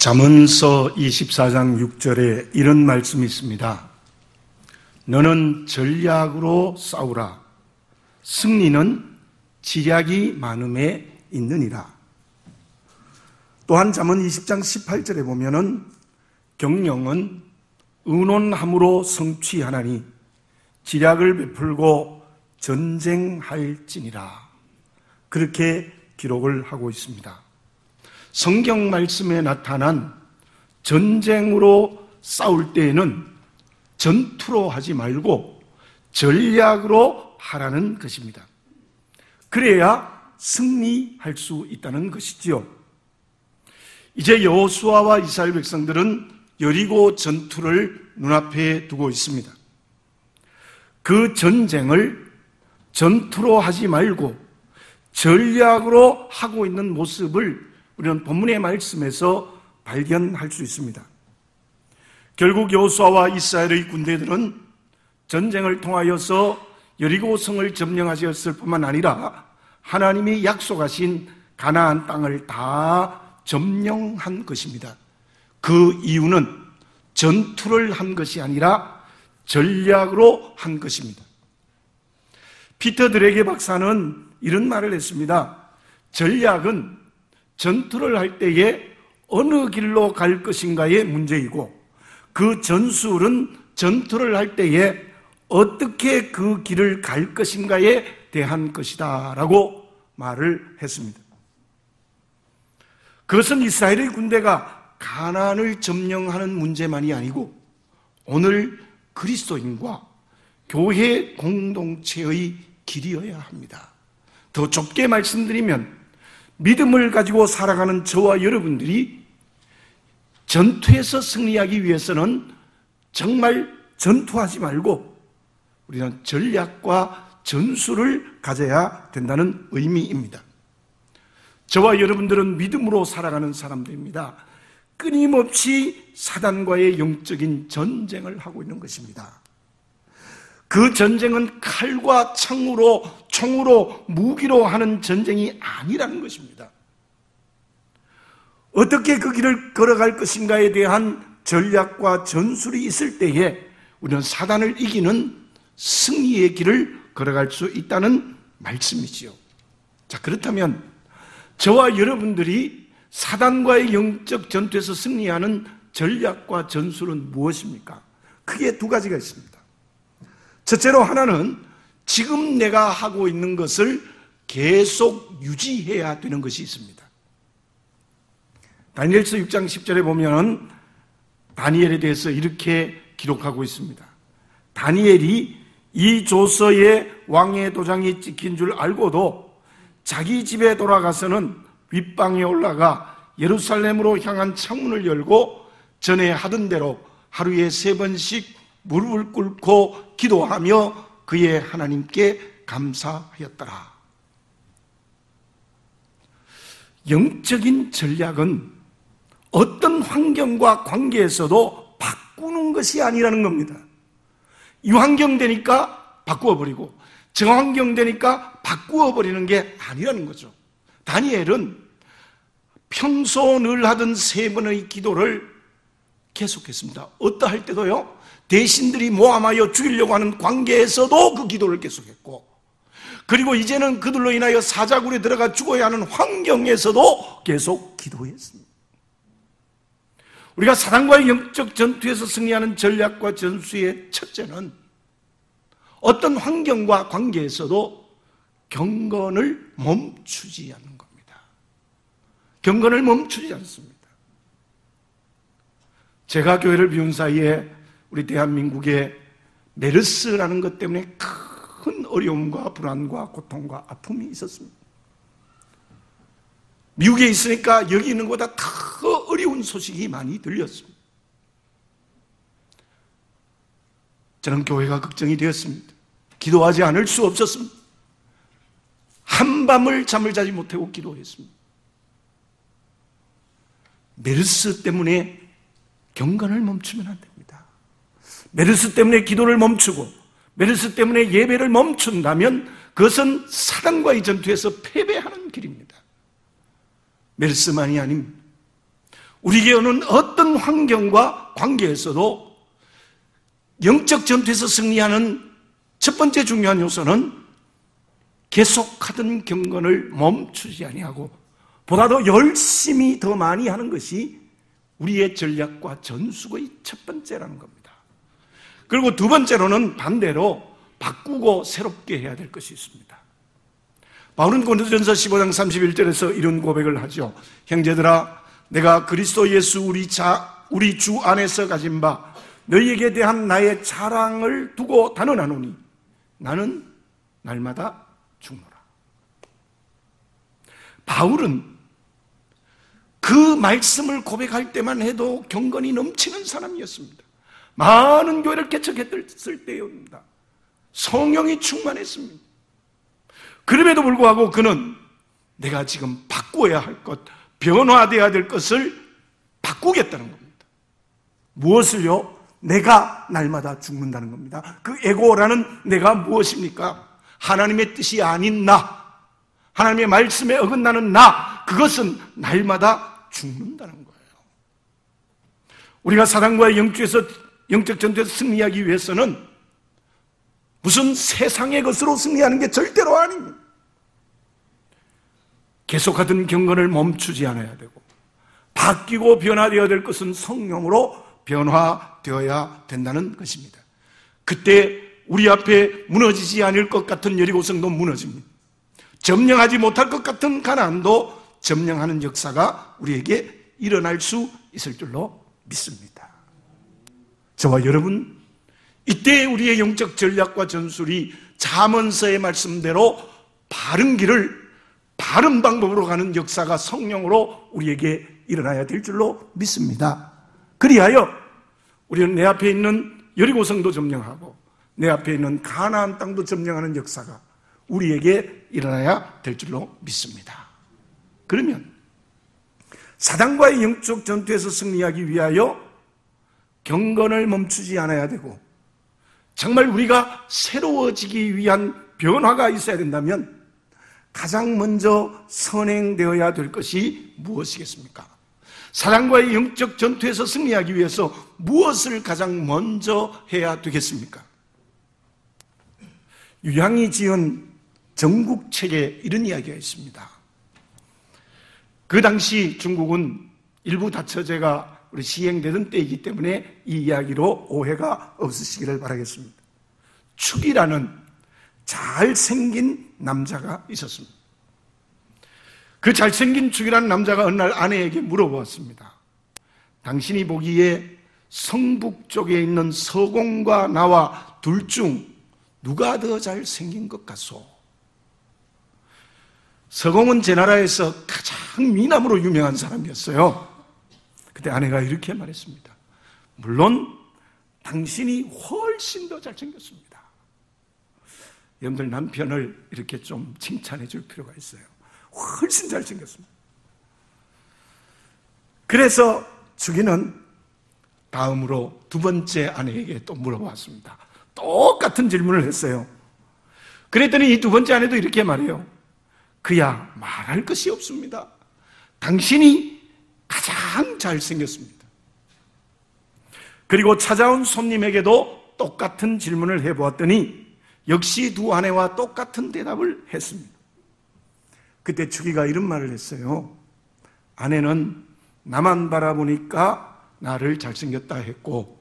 잠언서 24장 6절에 이런 말씀이 있습니다. 너는 전략으로 싸우라. 승리는 지략이 많음에 있느니라. 또한 잠언 20장 18절에 보면은 경영은 의논함으로 성취하나니 지략을 베풀고 전쟁할지니라. 그렇게 기록을 하고 있습니다. 성경 말씀에 나타난 전쟁으로 싸울 때에는 전투로 하지 말고 전략으로 하라는 것입니다. 그래야 승리할 수 있다는 것이지요. 이제 여호수아와 이스라엘 백성들은 여리고 전투를 눈앞에 두고 있습니다. 그 전쟁을 전투로 하지 말고 전략으로 하고 있는 모습을 우리는 본문의 말씀에서 발견할 수 있습니다. 결국 여호수아와 이스라엘의 군대들은 전쟁을 통하여서 여리고성을 점령하셨을 뿐만 아니라 하나님이 약속하신 가나안 땅을 다 점령한 것입니다. 그 이유는 전투를 한 것이 아니라 전략으로 한 것입니다. 피터 드레게 박사는 이런 말을 했습니다. 전략은 전투를 할 때에 어느 길로 갈 것인가의 문제이고 그 전술은 전투를 할 때에 어떻게 그 길을 갈 것인가에 대한 것이다 라고 말을 했습니다. 그것은 이스라엘의 군대가 가나안을 점령하는 문제만이 아니고 오늘 그리스도인과 교회 공동체의 길이어야 합니다. 더 좁게 말씀드리면 믿음을 가지고 살아가는 저와 여러분들이 전투에서 승리하기 위해서는 정말 전투하지 말고 우리는 전략과 전술을 가져야 된다는 의미입니다. 저와 여러분들은 믿음으로 살아가는 사람들입니다. 끊임없이 사단과의 영적인 전쟁을 하고 있는 것입니다. 그 전쟁은 칼과 창으로, 총으로, 무기로 하는 전쟁이 아니라는 것입니다. 어떻게 그 길을 걸어갈 것인가에 대한 전략과 전술이 있을 때에 우리는 사단을 이기는 승리의 길을 걸어갈 수 있다는 말씀이지요. 자, 그렇다면 저와 여러분들이 사단과의 영적 전투에서 승리하는 전략과 전술은 무엇입니까? 크게 두 가지가 있습니다. 첫째로 하나는 지금 내가 하고 있는 것을 계속 유지해야 되는 것이 있습니다. 다니엘서 6장 10절에 보면 다니엘에 대해서 이렇게 기록하고 있습니다. 다니엘이 이 조서에 왕의 도장이 찍힌 줄 알고도 자기 집에 돌아가서는 윗방에 올라가 예루살렘으로 향한 창문을 열고 전에 하던 대로 하루에 3번씩 무릎을 꿇고 기도하며 그의 하나님께 감사하였더라. 영적인 전략은 어떤 환경과 관계에서도 바꾸는 것이 아니라는 겁니다. 이 환경 되니까 바꾸어버리고 저 환경 되니까 바꾸어버리는 게 아니라는 거죠. 다니엘은 평소 늘 하던 3번의 기도를 계속했습니다. 어떠할 때도요, 대신들이 모함하여 죽이려고 하는 관계에서도 그 기도를 계속했고, 그리고 이제는 그들로 인하여 사자굴에 들어가 죽어야 하는 환경에서도 계속 기도했습니다. 우리가 사단과의 영적 전투에서 승리하는 전략과 전술의 첫째는 어떤 환경과 관계에서도 경건을 멈추지 않는 겁니다. 경건을 멈추지 않습니다. 제가 교회를 비운 사이에 우리 대한민국에 메르스라는 것 때문에 큰 어려움과 불안과 고통과 아픔이 있었습니다. 미국에 있으니까 여기 있는 것보다 더 어려운 소식이 많이 들렸습니다. 저는 교회가 걱정이 되었습니다. 기도하지 않을 수 없었습니다. 한밤을 잠을 자지 못하고 기도했습니다. 메르스 때문에 경건을 멈추면 안 됩니다. 메르스 때문에 기도를 멈추고 메르스 때문에 예배를 멈춘다면 그것은 사단과의 전투에서 패배하는 길입니다. 메르스만이 아닙니다. 우리에게 오는 어떤 환경과 관계에서도 영적 전투에서 승리하는 첫 번째 중요한 요소는 계속하던 경건을 멈추지 아니하고 보다 더 열심히 더 많이 하는 것이 우리의 전략과 전술의 첫 번째라는 겁니다. 그리고 두 번째로는 반대로 바꾸고 새롭게 해야 될 것이 있습니다. 바울은 고린도전서 15장 31절에서 이런 고백을 하죠. 형제들아, 내가 그리스도 예수 우리 주 안에서 가진 바 너희에게 대한 나의 자랑을 두고 단언하노니 나는 날마다 죽노라. 바울은 그 말씀을 고백할 때만 해도 경건이 넘치는 사람이었습니다. 많은 교회를 개척했을 때입니다. 성령이 충만했습니다. 그럼에도 불구하고 그는 내가 지금 바꾸어야 할 것, 변화되어야 될 것을 바꾸겠다는 겁니다. 무엇을요? 내가 날마다 죽는다는 겁니다. 그 에고라는 내가 무엇입니까? 하나님의 뜻이 아닌 나, 하나님의 말씀에 어긋나는 나, 그것은 날마다 죽는다는 거예요. 우리가 사단과의 영적 전투에서 승리하기 위해서는 무슨 세상의 것으로 승리하는 게 절대로 아닙니다. 계속하던 경건을 멈추지 않아야 되고 바뀌고 변화되어야 될 것은 성령으로 변화되어야 된다는 것입니다. 그때 우리 앞에 무너지지 않을 것 같은 여리고성도 무너집니다. 점령하지 못할 것 같은 가나안도 점령하는 역사가 우리에게 일어날 수 있을 줄로 믿습니다. 저와 여러분, 이때 우리의 영적 전략과 전술이 잠언서의 말씀대로 바른 길을 바른 방법으로 가는 역사가 성령으로 우리에게 일어나야 될 줄로 믿습니다. 그리하여 우리는 내 앞에 있는 여리고성도 점령하고 내 앞에 있는 가나안 땅도 점령하는 역사가 우리에게 일어나야 될 줄로 믿습니다. 그러면 사단과의 영적 전투에서 승리하기 위하여 경건을 멈추지 않아야 되고 정말 우리가 새로워지기 위한 변화가 있어야 된다면 가장 먼저 선행되어야 될 것이 무엇이겠습니까? 사단과의 영적 전투에서 승리하기 위해서 무엇을 가장 먼저 해야 되겠습니까? 유양이 지은 전국책에 이런 이야기가 있습니다. 그 당시 중국은 일부 다처제가 우리 시행되던 때이기 때문에 이 이야기로 오해가 없으시기를 바라겠습니다. 축이라는 잘생긴 남자가 있었습니다. 그 잘생긴 축이라는 남자가 어느 날 아내에게 물어보았습니다. 당신이 보기에 성북 쪽에 있는 서공과 나와 둘 중 누가 더 잘생긴 것 같소? 서공은 제 나라에서 가장 미남으로 유명한 사람이었어요. 그때 아내가 이렇게 말했습니다. 물론 당신이 훨씬 더 잘생겼습니다. 여러분들 남편을 이렇게 좀 칭찬해 줄 필요가 있어요. 훨씬 잘생겼습니다. 그래서 주기는 다음으로 두 번째 아내에게 또 물어봤습니다. 똑같은 질문을 했어요. 그랬더니 이 두 번째 아내도 이렇게 말해요. 그야 말할 것이 없습니다. 당신이 가장 잘생겼습니다. 그리고 찾아온 손님에게도 똑같은 질문을 해보았더니 역시 두 아내와 똑같은 대답을 했습니다. 그때 주기가 이런 말을 했어요. 아내는 나만 바라보니까 나를 잘생겼다 했고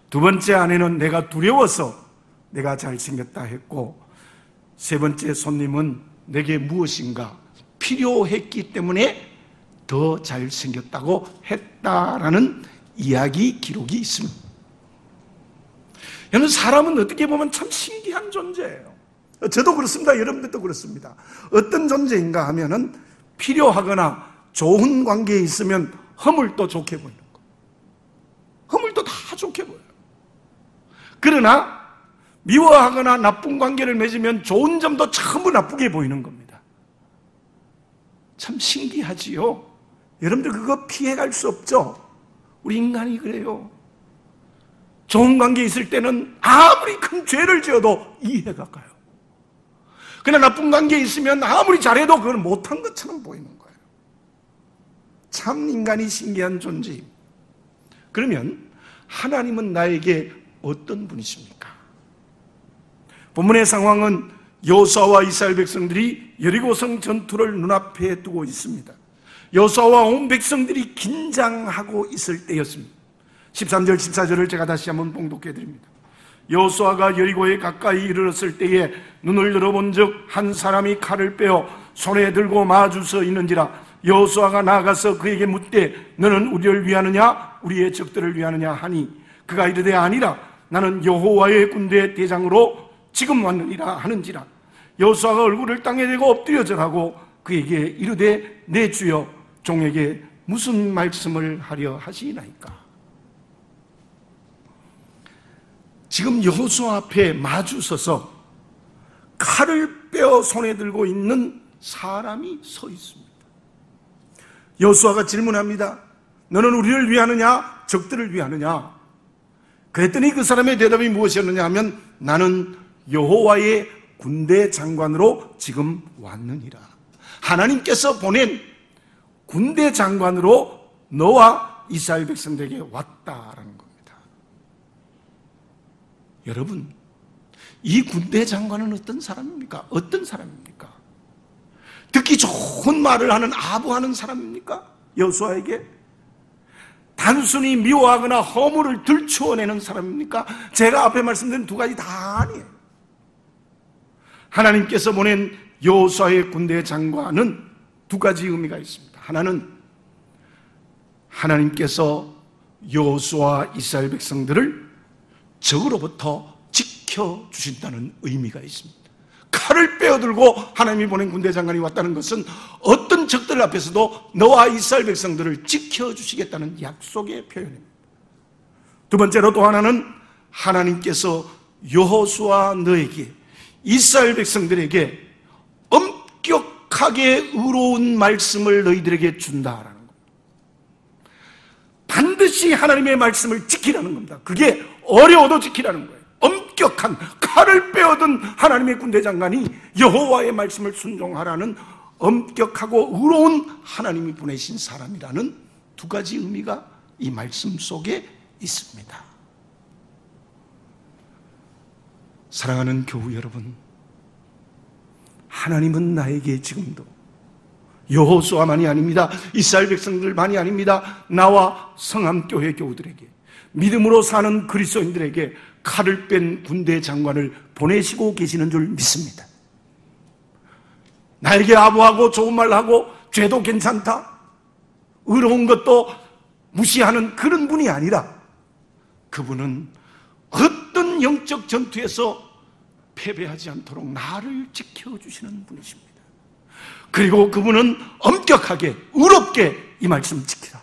두 번째 아내는 내가 두려워서 내가 잘생겼다 했고 세 번째 손님은 내게 무엇인가 필요했기 때문에 더 잘생겼다고 했다라는 이야기 기록이 있습니다. 여러분, 사람은 어떻게 보면 참 신기한 존재예요. 저도 그렇습니다. 여러분들도 그렇습니다. 어떤 존재인가 하면은 필요하거나 좋은 관계에 있으면 허물도 좋게 보이는 거. 허물도 다 좋게 보여요. 그러나 미워하거나 나쁜 관계를 맺으면 좋은 점도 전부 나쁘게 보이는 겁니다. 참 신기하지요? 여러분들 그거 피해갈 수 없죠? 우리 인간이 그래요. 좋은 관계에 있을 때는 아무리 큰 죄를 지어도 이해가 가요. 그러나 나쁜 관계에 있으면 아무리 잘해도 그걸 못한 것처럼 보이는 거예요. 참 인간이 신기한 존재입니다. 그러면 하나님은 나에게 어떤 분이십니까? 본문의 상황은 여호수아와 이스라엘 백성들이 여리고성 전투를 눈앞에 두고 있습니다. 여호수아와 온 백성들이 긴장하고 있을 때였습니다. 13절 14절을 제가 다시 한번 봉독해 드립니다. 여호수아가 여리고에 가까이 이르렀을 때에 눈을 열어본즉 한 사람이 칼을 빼어 손에 들고 마주서 있는지라. 여호수아가 나아가서 그에게 묻되 너는 우리를 위하느냐 우리의 적들을 위하느냐 하니 그가 이르되 아니라 나는 여호와의 군대 대장으로 지금 왔느니라 하는지라. 여호수아가 얼굴을 땅에 대고 엎드려 절하고 그에게 이르되 내 주여 종에게 무슨 말씀을 하려 하시나이까. 지금 여호수아 앞에 마주 서서 칼을 빼어 손에 들고 있는 사람이 서 있습니다. 여호수아가 질문합니다. 너는 우리를 위하느냐 적들을 위하느냐? 그랬더니 그 사람의 대답이 무엇이었느냐 하면 나는 여호와의 군대 장관으로 지금 왔느니라. 하나님께서 보낸 군대 장관으로 너와 이스라엘 백성들에게 왔다라는 겁니다. 여러분, 이 군대 장관은 어떤 사람입니까? 어떤 사람입니까? 듣기 좋은 말을 하는 아부하는 사람입니까? 여호수아에게 단순히 미워하거나 허물을 들추어내는 사람입니까? 제가 앞에 말씀드린 두 가지 다 아니에요. 하나님께서 보낸 여호수아의 군대 장관은 두 가지 의미가 있습니다. 하나는 하나님께서 여호수아 이스라엘 백성들을 적으로부터 지켜주신다는 의미가 있습니다. 칼을 빼어들고 하나님이 보낸 군대 장관이 왔다는 것은 어떤 적들 앞에서도 너와 이스라엘 백성들을 지켜주시겠다는 약속의 표현입니다. 두 번째로 또 하나는 하나님께서 여호수아 너에게 이스라엘 백성들에게 엄격하게 의로운 말씀을 너희들에게 준다라는 겁니다. 반드시 하나님의 말씀을 지키라는 겁니다. 그게 어려워도 지키라는 거예요. 엄격한 칼을 빼어든 하나님의 군대 장관이 여호와의 말씀을 순종하라는 엄격하고 의로운 하나님이 보내신 사람이라는 두 가지 의미가 이 말씀 속에 있습니다. 사랑하는 교우 여러분, 하나님은 나에게 지금도 여호수아만이 아닙니다. 이스라엘 백성들만이 아닙니다. 나와 성암교회 교우들에게, 믿음으로 사는 그리스도인들에게 칼을 뺀 군대 장관을 보내시고 계시는 줄 믿습니다. 나에게 아부하고 좋은 말 하고 죄도 괜찮다, 의로운 것도 무시하는 그런 분이 아니라 그분은 어떤 영적 전투에서 패배하지 않도록 나를 지켜주시는 분이십니다. 그리고 그분은 엄격하게 의롭게 이 말씀 지키라,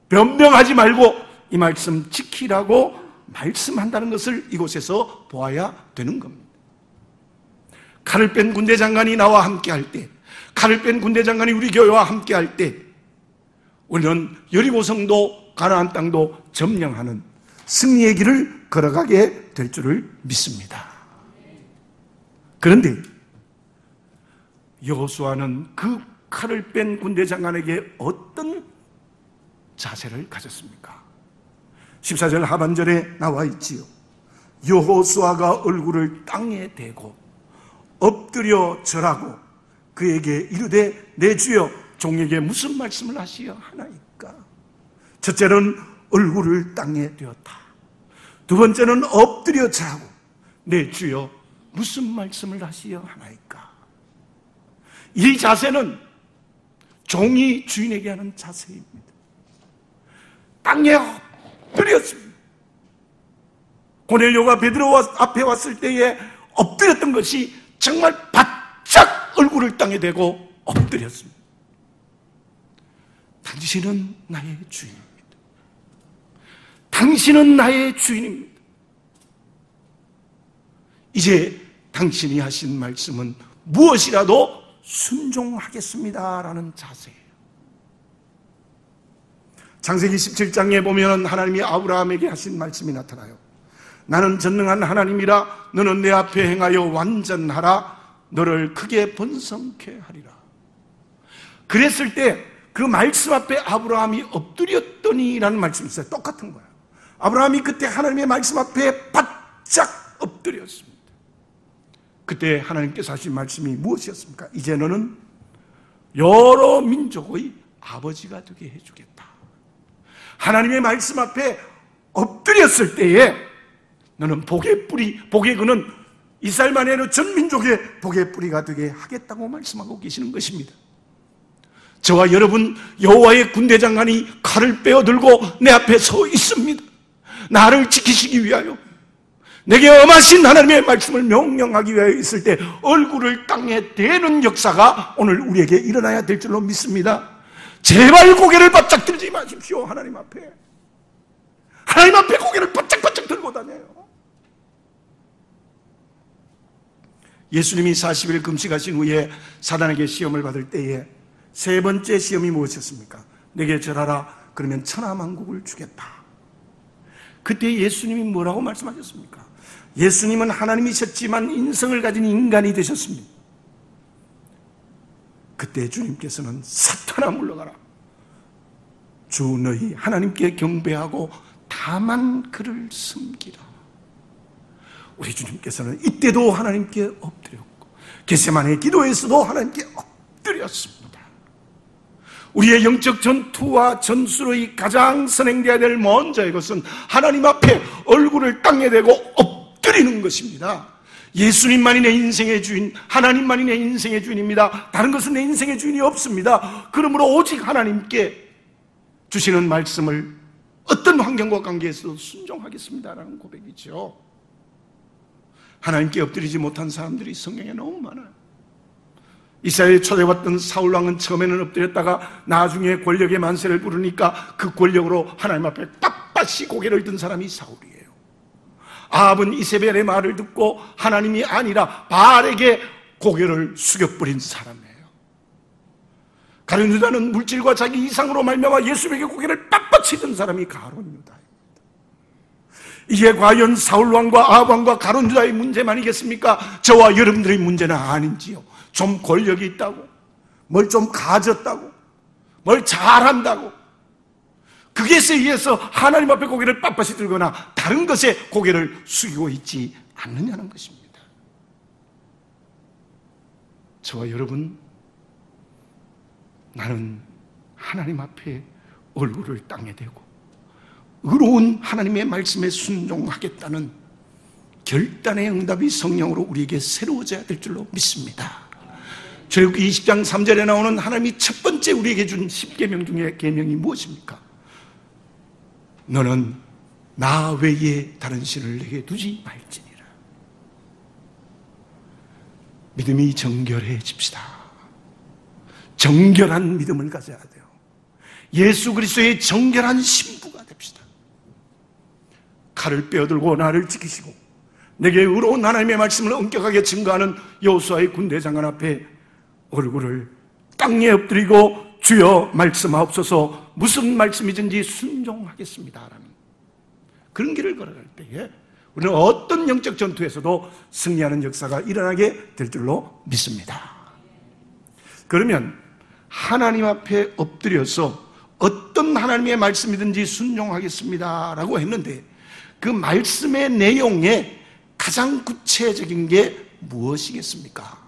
변명하지 말고 이 말씀 지키라고 말씀한다는 것을 이곳에서 보아야 되는 겁니다. 칼을 뺀 군대 장관이 나와 함께 할 때, 칼을 뺀 군대 장관이 우리 교회와 함께 할 때 우리는 여리고성도 가나안 땅도 점령하는 승리의 길을 걸어가게 될 줄을 믿습니다. 그런데 여호수아는 그 칼을 뺀 군대 장관에게 어떤 자세를 가졌습니까? 14절 하반절에 나와 있지요. 여호수아가 얼굴을 땅에 대고 엎드려 절하고 그에게 이르되 내 주여 종에게 무슨 말씀을 하시어 하나이까? 첫째는 얼굴을 땅에 대었다. 두 번째는 엎드려 절하고 내 주여 무슨 말씀을 하시어 하나이까? 이 자세는 종이 주인에게 하는 자세입니다. 땅에 엎드렸습니다. 고넬료가 베드로 앞에 왔을 때에 엎드렸던 것이 정말 바짝 얼굴을 땅에 대고 엎드렸습니다. 당신은 나의 주인입니다. 당신은 나의 주인입니다. 이제 당신이 하신 말씀은 무엇이라도 순종하겠습니다라는 자세예요. 창세기 17장에 보면 하나님이 아브라함에게 하신 말씀이 나타나요. 나는 전능한 하나님이라 너는 내 앞에 행하여 완전하라. 너를 크게 번성케 하리라. 그랬을 때 그 말씀 앞에 아브라함이 엎드렸더니라는 말씀이 있어요. 똑같은 거예요. 아브라함이 그때 하나님의 말씀 앞에 바짝 엎드렸습니다. 그때 하나님께서 하신 말씀이 무엇이었습니까? 이제 너는 여러 민족의 아버지가 되게 해주겠다. 하나님의 말씀 앞에 엎드렸을 때에 너는 복의 뿌리, 복의 근은 이스라엘만이 아니라 전 민족의 복의 뿌리가 되게 하겠다고 말씀하고 계시는 것입니다. 저와 여러분, 여호와의 군대장관이 칼을 빼어들고 내 앞에 서 있습니다. 나를 지키시기 위하여, 내게 엄하신 하나님의 말씀을 명령하기 위하여 있을 때 얼굴을 땅에 대는 역사가 오늘 우리에게 일어나야 될 줄로 믿습니다. 제발 고개를 바짝 들지 마십시오. 하나님 앞에 고개를 바짝바짝 들고 다녀요. 예수님이 40일 금식하신 후에 사단에게 시험을 받을 때에 세 번째 시험이 무엇이었습니까? 내게 절하라, 그러면 천하만국을 주겠다. 그때 예수님이 뭐라고 말씀하셨습니까? 예수님은 하나님이셨지만 인성을 가진 인간이 되셨습니다. 그때 주님께서는 사탄아 물러가라, 주 너희 하나님께 경배하고 다만 그를 섬기라. 우리 주님께서는 이때도 하나님께 엎드렸고 겟세마네 기도에서도 하나님께 엎드렸습니다. 우리의 영적 전투와 전술의 가장 선행되어야 될 먼저의 것은 하나님 앞에 얼굴을 땅에 대고 엎드리는 것입니다. 예수님만이 내 인생의 주인, 하나님만이 내 인생의 주인입니다. 다른 것은 내 인생의 주인이 없습니다. 그러므로 오직 하나님께 주시는 말씀을 어떤 환경과 관계에서도 순종하겠습니다라는 고백이죠. 하나님께 엎드리지 못한 사람들이 성경에 너무 많아요. 이스라엘에 초대받던 사울왕은 처음에는 엎드렸다가 나중에 권력의 만세를 부르니까 그 권력으로 하나님 앞에 빳빳이 고개를 든 사람이 사울이에요. 아합은 이세벨의 말을 듣고 하나님이 아니라 바알에게 고개를 숙여버린 사람이에요. 가룟 유다는 물질과 자기 이상으로 말미암아 예수에게 고개를 빳빳이 든 사람이 가룟 유다입니다. 이게 과연 사울왕과 아합왕과 가룟 유다의 문제만이겠습니까? 저와 여러분들의 문제는 아닌지요. 좀 권력이 있다고, 뭘 좀 가졌다고, 뭘 잘한다고, 그것에 의해서 하나님 앞에 고개를 빳빳이 들거나 다른 것에 고개를 숙이고 있지 않느냐는 것입니다. 저와 여러분, 나는 하나님 앞에 얼굴을 땅에 대고 의로운 하나님의 말씀에 순종하겠다는 결단의 응답이 성령으로 우리에게 새로워져야 될 줄로 믿습니다. 출애굽기 20장 3절에 나오는 하나님이 첫 번째 우리에게 준 10계명 중에 계명이 무엇입니까? 너는 나 외에 다른 신을 내게 두지 말지니라. 믿음이 정결해집시다. 정결한 믿음을 가져야 돼요. 예수 그리스도의 정결한 신부가 됩시다. 칼을 빼어들고 나를 지키시고 내게 의로운 하나님의 말씀을 엄격하게 증거하는 여호수아의 군대장관 앞에 얼굴을 땅에 엎드리고 주여 말씀하옵소서, 무슨 말씀이든지 순종하겠습니다라는 그런 길을 걸어갈 때에 우리는 어떤 영적 전투에서도 승리하는 역사가 일어나게 될 줄로 믿습니다. 그러면 하나님 앞에 엎드려서 어떤 하나님의 말씀이든지 순종하겠습니다라고 했는데 그 말씀의 내용에 가장 구체적인 게 무엇이겠습니까?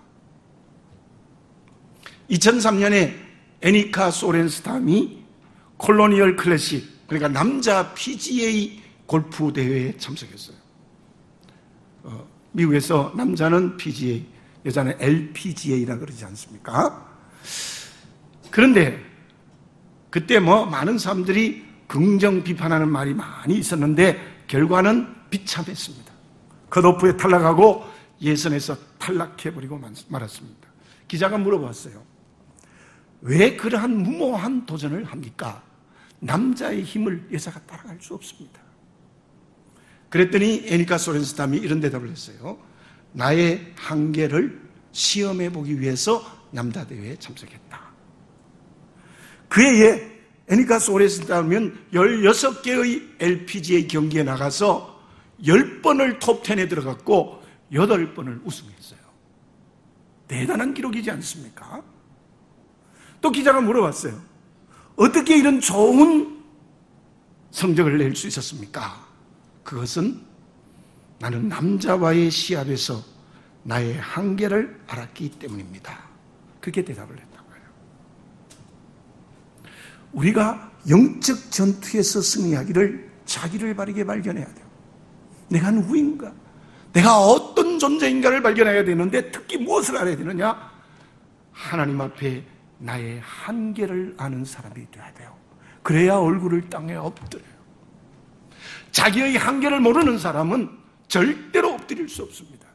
2003년에 애니카 소렌스탐이 콜로니얼 클래식, 그러니까 남자 PGA 골프 대회에 참석했어요. 미국에서 남자는 PGA, 여자는 LPGA라 그러지 않습니까? 그런데 그때 많은 사람들이 긍정 비판하는 말이 많이 있었는데 결과는 비참했습니다. 컷오프에 탈락하고 예선에서 탈락해버리고 말았습니다. 기자가 물어봤어요. 왜 그러한 무모한 도전을 합니까? 남자의 힘을 여자가 따라갈 수 없습니다. 그랬더니 애니카 소렌스탐이 이런 대답을 했어요. 나의 한계를 시험해보기 위해서 남자 대회에 참석했다. 그 해에 애니카 소렌스탐은 16개의 LPGA 경기에 나가서 10번을 톱10에 들어갔고 8번을 우승했어요. 대단한 기록이지 않습니까? 또 기자가 물어봤어요. 어떻게 이런 좋은 성적을 낼 수 있었습니까? 그것은 나는 남자와의 시합에서 나의 한계를 알았기 때문입니다. 그렇게 대답을 했다고 해요. 우리가 영적 전투에서 승리하기를 자기를 바르게 발견해야 돼요. 내가 누구인가? 내가 어떤 존재인가를 발견해야 되는데 특히 무엇을 알아야 되느냐? 하나님 앞에 나의 한계를 아는 사람이 되어야 돼요. 그래야 얼굴을 땅에 엎드려요. 자기의 한계를 모르는 사람은 절대로 엎드릴 수 없습니다.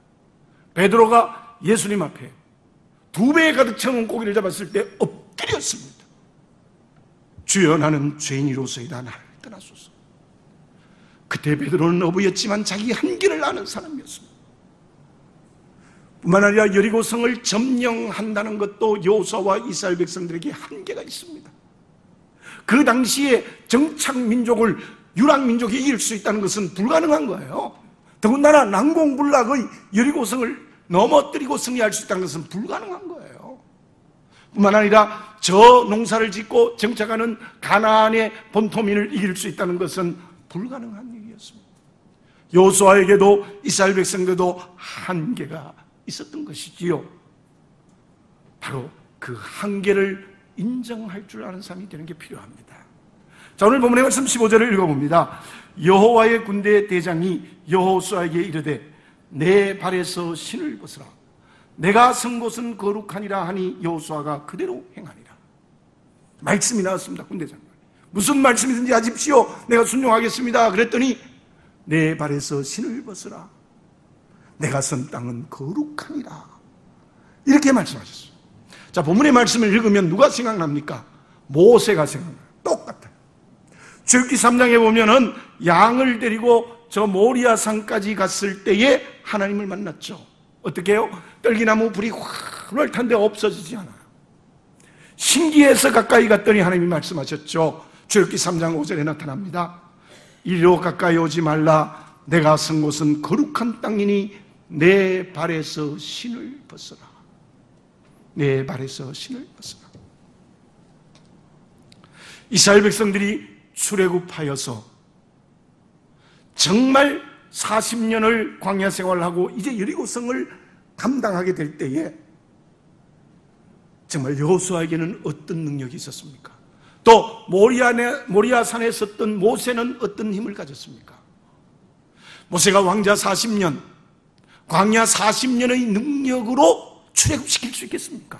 베드로가 예수님 앞에 2배에 가득 채운 고기를 잡았을 때 엎드렸습니다. 주여, 나는 죄인이로소이다. 나를 떠나소서. 그때 베드로는 어부였지만 자기 한계를 아는 사람이었습니다. 뿐만 아니라 여리고성을 점령한다는 것도 여호수아와 이스라엘 백성들에게 한계가 있습니다. 그 당시에 정착민족을 유랑민족이 이길 수 있다는 것은 불가능한 거예요. 더군다나 난공불락의 여리고성을 넘어뜨리고 승리할 수 있다는 것은 불가능한 거예요. 뿐만 아니라 저 농사를 짓고 정착하는 가나안의 본토민을 이길 수 있다는 것은 불가능한 일이었습니다. 여호수아에게도 이스라엘 백성들도 한계가 있었던 것이지요. 바로 그 한계를 인정할 줄 아는 사람이 되는 게 필요합니다. 자, 오늘 본문의 말씀 15절을 읽어봅니다. 여호와의 군대 대장이 여호수아에게 이르되 내 발에서 신을 벗으라. 내가 선 곳은 거룩하니라 하니 여호수아가 그대로 행하니라. 말씀이 나왔습니다. 군대장. 무슨 말씀이든지 하십시오. 내가 순종하겠습니다. 그랬더니 내 발에서 신을 벗으라. 내가 선 땅은 거룩하니라. 이렇게 말씀하셨어요. 자, 본문의 말씀을 읽으면 누가 생각납니까? 모세가 생각나요. 똑같아요. 출애굽기 3장에 보면은 양을 데리고 저 모리아산까지 갔을 때에 하나님을 만났죠. 어떻게 해요? 떨기나무 불이 활활 탄데 없어지지 않아요. 신기해서 가까이 갔더니 하나님이 말씀하셨죠. 출애굽기 3장 5절에 나타납니다. 이리로 가까이 오지 말라. 내가 선 곳은 거룩한 땅이니 내 발에서 신을 벗어라. 내 발에서 신을 벗어라. 이스라엘 백성들이 출애굽하여서 정말 40년을 광야 생활을 하고 이제 여리고성을 감당하게 될 때에 정말 여호수아에게는 어떤 능력이 있었습니까? 또 모리아산에 섰던 모세는 어떤 힘을 가졌습니까? 모세가 왕자 40년, 광야 40년의 능력으로 출애굽시킬 수 있겠습니까?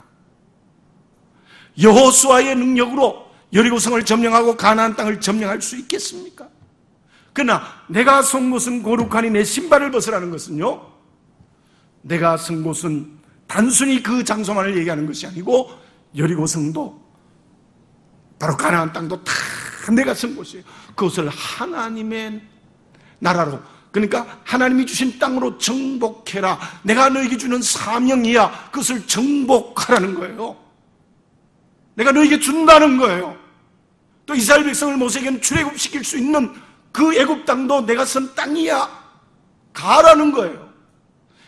여호수아의 능력으로 여리고성을 점령하고 가나안 땅을 점령할 수 있겠습니까? 그러나 내가 선 곳은 거룩하니 내 신발을 벗으라는 것은요, 내가 선 곳은 단순히 그 장소만을 얘기하는 것이 아니고 여리고성도 바로 가나안 땅도 다 내가 선 곳이에요. 그것을 하나님의 나라로, 그러니까 하나님이 주신 땅으로 정복해라. 내가 너에게 주는 사명이야. 그것을 정복하라는 거예요. 내가 너에게 준다는 거예요. 또 이스라엘 백성을 모세에게는 출애굽시킬 수 있는 그 애굽 땅도 내가 선 땅이야. 가라는 거예요.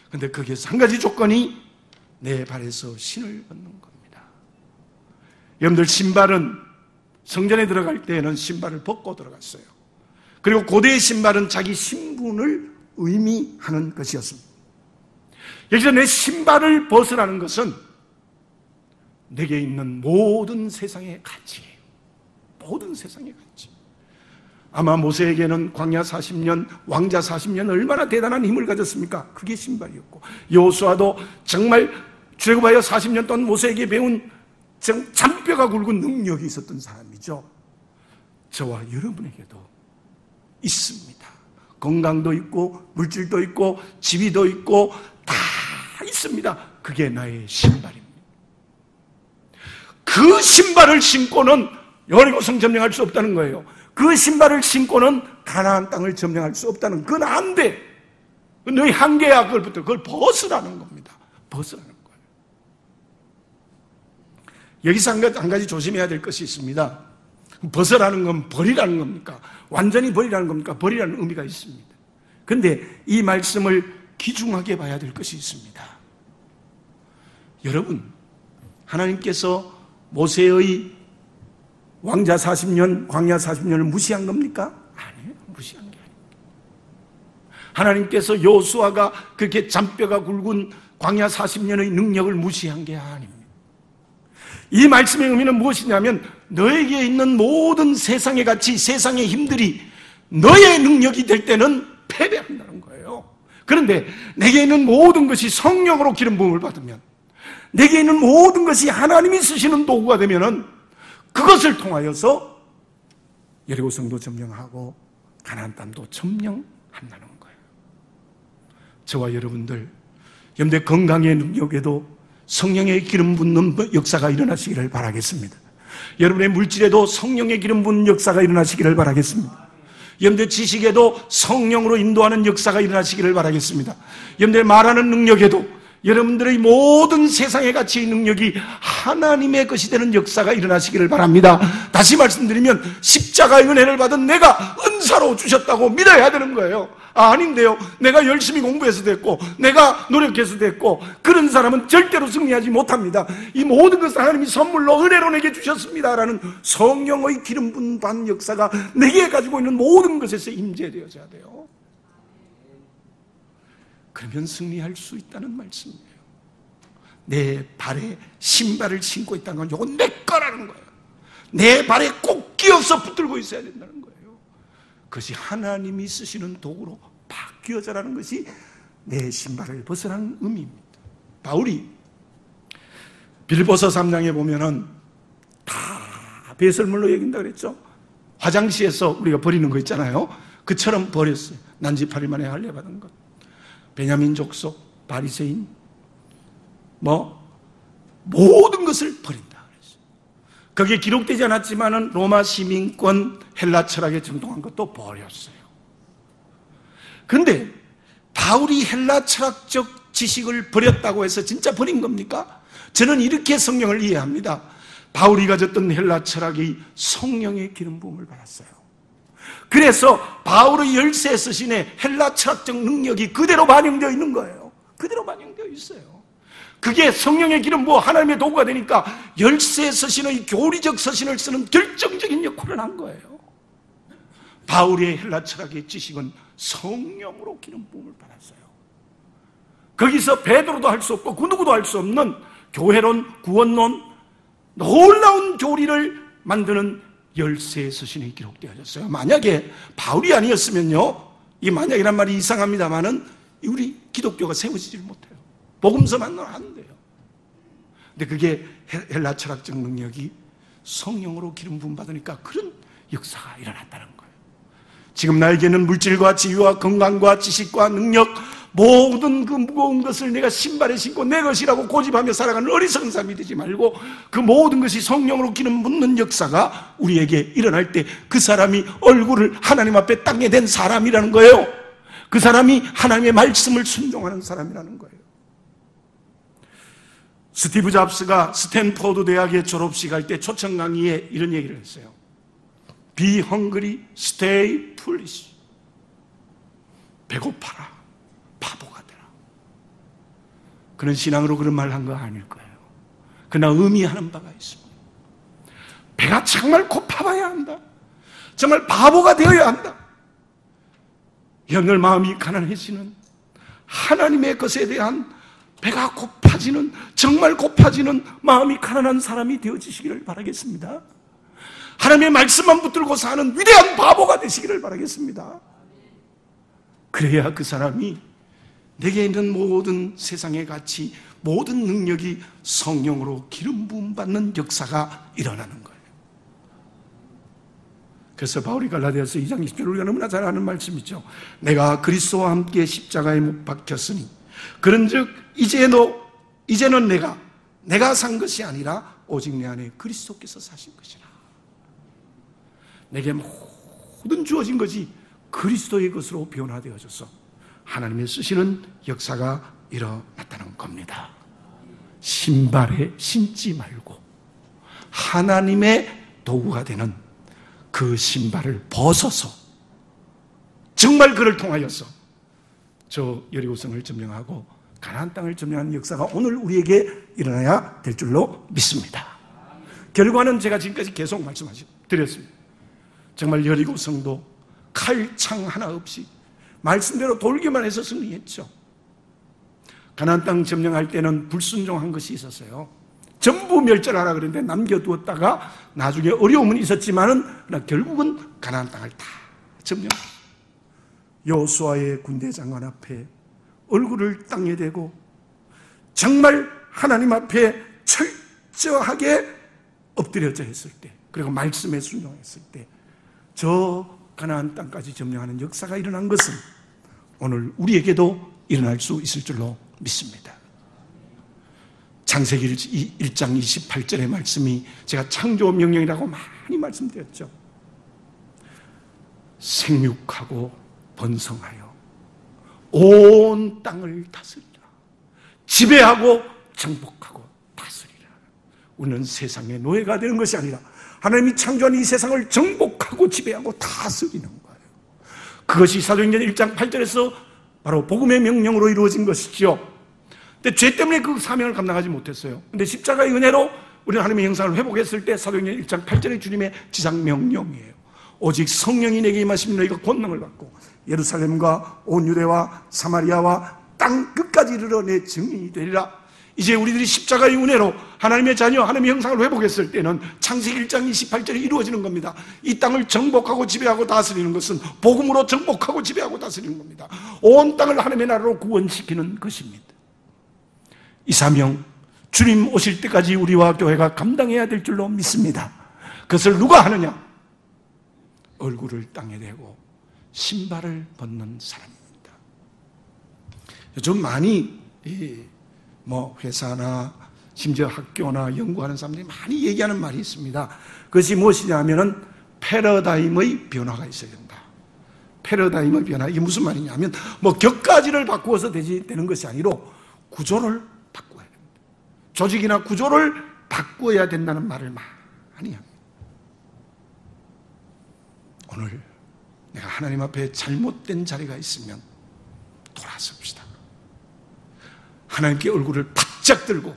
그런데 거기에서 한 가지 조건이 내 발에서 신을 벗는 겁니다. 여러분들, 신발은 성전에 들어갈 때에는 신발을 벗고 들어갔어요. 그리고 고대의 신발은 자기 신분을 의미하는 것이었습니다. 여기서 내 신발을 벗으라는 것은 내게 있는 모든 세상의 가치예요. 모든 세상의 가치. 아마 모세에게는 광야 40년, 왕자 40년 얼마나 대단한 힘을 가졌습니까? 그게 신발이었고, 여호수아도 정말 출애굽하여 40년 동안 모세에게 배운 잔뼈가 굵은 능력이 있었던 사람이죠. 저와 여러분에게도 있습니다. 건강도 있고 물질도 있고 지위도 있고 다 있습니다. 그게 나의 신발입니다. 그 신발을 신고는 여리고성 점령할 수 없다는 거예요. 그 신발을 신고는 가나안 땅을 점령할 수 없다는, 그건 안 돼. 너희 한계야. 그걸 벗으라는 겁니다. 벗으라는 거예요. 여기서 한 가지 조심해야 될 것이 있습니다. 벗으라는 건 버리라는 겁니까? 완전히 버리라는 겁니까? 버리라는 의미가 있습니다. 그런데 이 말씀을 귀중하게 봐야 될 것이 있습니다. 여러분, 하나님께서 모세의 왕자 40년, 광야 40년을 무시한 겁니까? 아니에요. 무시한 게 아니에요. 하나님께서 여호수아가 그렇게 잔뼈가 굵은 광야 40년의 능력을 무시한 게 아닙니다. 이 말씀의 의미는 무엇이냐면 너에게 있는 모든 세상의 가치, 세상의 힘들이 너의 능력이 될 때는 패배한다는 거예요. 그런데 내게 있는 모든 것이 성령으로 기름 부음을 받으면, 내게 있는 모든 것이 하나님이 쓰시는 도구가 되면은 그것을 통하여서 여리고 성도 점령하고 가나안 땅도 점령한다는 거예요. 저와 여러분들 염대 건강의 능력에도 성령의 기름 붓는 역사가 일어나시기를 바라겠습니다. 여러분의 물질에도 성령의 기름 붓는 역사가 일어나시기를 바라겠습니다. 여러분들 지식에도 성령으로 인도하는 역사가 일어나시기를 바라겠습니다. 여러분들 말하는 능력에도 여러분들의 모든 세상의 가치의 능력이 하나님의 것이 되는 역사가 일어나시기를 바랍니다. 다시 말씀드리면 십자가의 은혜를 받은 내가 은사로 주셨다고 믿어야 되는 거예요. 아닌데요, 내가 열심히 공부해서 됐고 내가 노력해서 됐고 그런 사람은 절대로 승리하지 못합니다. 이 모든 것을 하나님이 선물로 은혜로 내게 주셨습니다라는 성령의 기름 부은 반 역사가 내게 가지고 있는 모든 것에서 임재되어져야 돼요. 그러면 승리할 수 있다는 말씀이에요. 내 발에 신발을 신고 있다는 건 이건 내 거라는 거예요. 내 발에 꼭 끼어서 붙들고 있어야 된다는 거예요. 그것이 하나님이 쓰시는 도구로 바뀌어져라는 것이 내 신발을 벗어나는 의미입니다. 바울이 빌립보서 3장에 보면은 다 배설물로 여긴다 그랬죠. 화장실에서 우리가 버리는 거 있잖아요. 그처럼 버렸어요. 난지 8일 만에 할례받은 것. 베냐민 족속, 바리새인, 모든 것을 버린다 그랬어요. 거기에 기록되지 않았지만은 로마 시민권 헬라 철학에 정통한 것도 버렸어요. 그런데 바울이 헬라 철학적 지식을 버렸다고 해서 진짜 버린 겁니까? 저는 이렇게 성령을 이해합니다. 바울이 가졌던 헬라 철학이 성령의 기름 부음을 받았어요. 그래서 바울의 열쇠 서신에 헬라 철학적 능력이 그대로 반영되어 있는 거예요. 그대로 반영되어 있어요. 그게 성령의 기름 부어 하나님의 도구가 되니까 열쇠 서신의 교리적 서신을 쓰는 결정적인 역할을 한 거예요. 바울의 헬라 철학의 지식은 성령으로 기름 부음을 받았어요. 거기서 베드로도 할 수 없고 그 누구도 할 수 없는 교회론, 구원론, 놀라운 교리를 만드는 열쇠 서신이 기록되어졌어요. 만약에 바울이 아니었으면요, 이 만약이란 말이 이상합니다만은 우리 기독교가 세워지질 못해요. 복음서만 안 돼요. 근데 그게 헬라 철학적 능력이 성령으로 기름 부음 받으니까 그런 역사가 일어났다는 거예요. 지금 나에게는 물질과 지위와 건강과 지식과 능력, 모든 그 무거운 것을 내가 신발에 신고 내 것이라고 고집하며 살아가는 어리석은 사람이 되지 말고 그 모든 것이 성령으로 기름 붓는 역사가 우리에게 일어날 때 그 사람이 얼굴을 하나님 앞에 땅에 댄 사람이라는 거예요. 그 사람이 하나님의 말씀을 순종하는 사람이라는 거예요. 스티브 잡스가 스탠포드 대학의 졸업식 할 때 초청 강의에 이런 얘기를 했어요. Be hungry, stay foolish. 배고파라, 바보가 되라. 그런 신앙으로 그런 말을 한 거 아닐 거예요. 그러나 의미하는 바가 있습니다. 배가 정말 고파봐야 한다. 정말 바보가 되어야 한다. 여러분들 마음이 가난해지는 하나님의 것에 대한 배가 고파지는, 정말 고파지는 마음이 가난한 사람이 되어지시기를 바라겠습니다. 하나님의 말씀만 붙들고 사는 위대한 바보가 되시기를 바라겠습니다. 그래야 그 사람이 내게 있는 모든 세상의 가치, 모든 능력이 성령으로 기름 부음 받는 역사가 일어나는 거예요. 그래서 바울이 갈라디아서 2장 20절 우리가 너무나 잘 아는 말씀이죠. 내가 그리스도와 함께 십자가에 못 박혔으니 그런즉 이제는 내가 산 것이 아니라 오직 내 안에 그리스도께서 사신 것이라. 내게 모든 주어진 것이 그리스도의 것으로 변화되어져서 하나님의 쓰시는 역사가 일어났다는 겁니다. 신발에 신지 말고 하나님의 도구가 되는 그 신발을 벗어서 정말 그를 통하여서 저 여리고성을 점령하고 가나안 땅을 점령하는 역사가 오늘 우리에게 일어나야 될 줄로 믿습니다. 결과는 제가 지금까지 계속 말씀드렸습니다. 정말 여리고 성도 칼창 하나 없이 말씀대로 돌기만 해서 승리했죠. 가나안 땅 점령할 때는 불순종한 것이 있었어요. 전부 멸절하라 그랬는데 남겨두었다가 나중에 어려움은 있었지만은 결국은 가나안 땅을 다 점령했어요. 여호수아의 군대 장관 앞에 얼굴을 땅에 대고 정말 하나님 앞에 철저하게 엎드려져 했을 때, 그리고 말씀에 순종했을 때 저 가나안 땅까지 점령하는 역사가 일어난 것은 오늘 우리에게도 일어날 수 있을 줄로 믿습니다. 창세기 1장 28절의 말씀이 제가 창조 명령이라고 많이 말씀드렸죠. 생육하고 번성하여 온 땅을 다스리라. 지배하고 정복하고 다스리라. 우리는 세상의 노예가 되는 것이 아니라 하나님이 창조한 이 세상을 정복하고 지배하고 다스리는 거예요. 그것이 사도행전 1장 8절에서 바로 복음의 명령으로 이루어진 것이죠. 근데 죄 때문에 그 사명을 감당하지 못했어요. 근데 십자가의 은혜로 우리는 하나님의 형상을 회복했을 때 사도행전 1장 8절의 주님의 지상 명령이에요. 오직 성령이 내게 임하시면 너희가 권능을 받고 예루살렘과 온 유대와 사마리아와 땅 끝까지 이르러 내 증인이 되리라. 이제 우리들이 십자가의 은혜로 하나님의 자녀, 하나님의 형상을 회복했을 때는 창세기 1장 28절이 이루어지는 겁니다. 이 땅을 정복하고 지배하고 다스리는 것은 복음으로 정복하고 지배하고 다스리는 겁니다. 온 땅을 하나님의 나라로 구원시키는 것입니다. 이 사명, 주님 오실 때까지 우리와 교회가 감당해야 될 줄로 믿습니다. 그것을 누가 하느냐? 얼굴을 땅에 대고 신발을 벗는 사람입니다. 요즘 많이 회사나 심지어 학교나 연구하는 사람들이 많이 얘기하는 말이 있습니다. 그것이 무엇이냐면은 패러다임의 변화가 있어야 된다. 패러다임의 변화. 이게 무슨 말이냐면 격가지를 바꾸어서 되는 것이 아니라 구조를 바꿔야 됩니다. 조직이나 구조를 바꿔야 된다는 말을 많이 합니다. 오늘 내가 하나님 앞에 잘못된 자리가 있으면 돌아섭시다. 하나님께 얼굴을 바짝 들고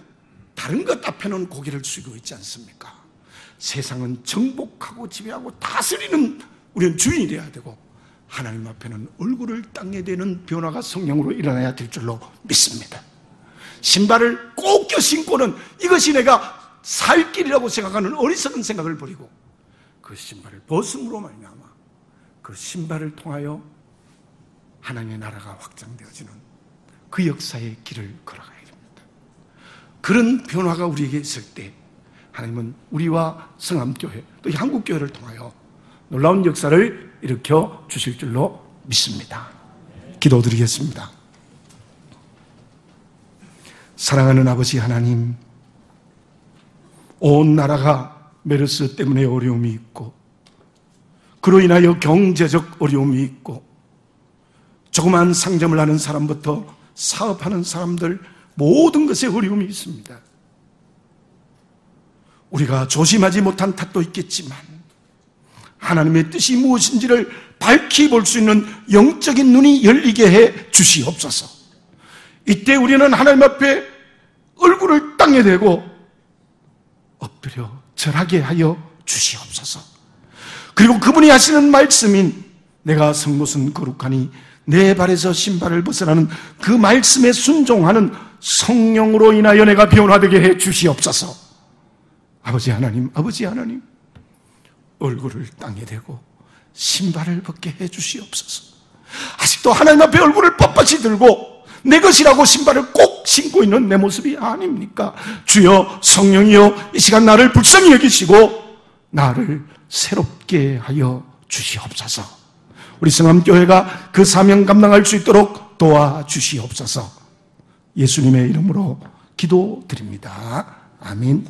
다른 것 앞에는 고개를 숙이고 있지 않습니까? 세상은 정복하고 지배하고 다스리는 우리는 주인이 되어야 되고 하나님 앞에는 얼굴을 땅에 대는 변화가 성령으로 일어나야 될 줄로 믿습니다. 신발을 꼭 껴 신고는 이것이 내가 살 길이라고 생각하는 어리석은 생각을 버리고 그 신발을 벗음으로 말미암아 그 신발을 통하여 하나님의 나라가 확장되어지는 그 역사의 길을 걸어가야 됩니다. 그런 변화가 우리에게 있을 때 하나님은 우리와 성암교회 또 한국교회를 통하여 놀라운 역사를 일으켜 주실 줄로 믿습니다. 기도드리겠습니다. 사랑하는 아버지 하나님, 온 나라가 메르스 때문에 어려움이 있고 그로 인하여 경제적 어려움이 있고 조그만 상점을 하는 사람부터 사업하는 사람들 모든 것에 어려움이 있습니다. 우리가 조심하지 못한 탓도 있겠지만 하나님의 뜻이 무엇인지를 밝히 볼 수 있는 영적인 눈이 열리게 해 주시옵소서. 이때 우리는 하나님 앞에 얼굴을 땅에 대고 엎드려 절하게 하여 주시옵소서. 그리고 그분이 하시는 말씀인 내가 성못은 거룩하니 내 발에서 신발을 벗어나는 그 말씀에 순종하는 성령으로 인하여 내가 변화되게 해 주시옵소서. 아버지 하나님, 얼굴을 땅에 대고 신발을 벗게 해 주시옵소서. 아직도 하나님 앞에 얼굴을 뻣뻣이 들고 내 것이라고 신발을 꼭 신고 있는 내 모습이 아닙니까? 주여, 성령이여, 이 시간 나를 불쌍히 여기시고 나를 새롭게 하여 주시옵소서. 우리 성암교회가 그 사명 감당할 수 있도록 도와주시옵소서. 예수님의 이름으로 기도드립니다. 아멘.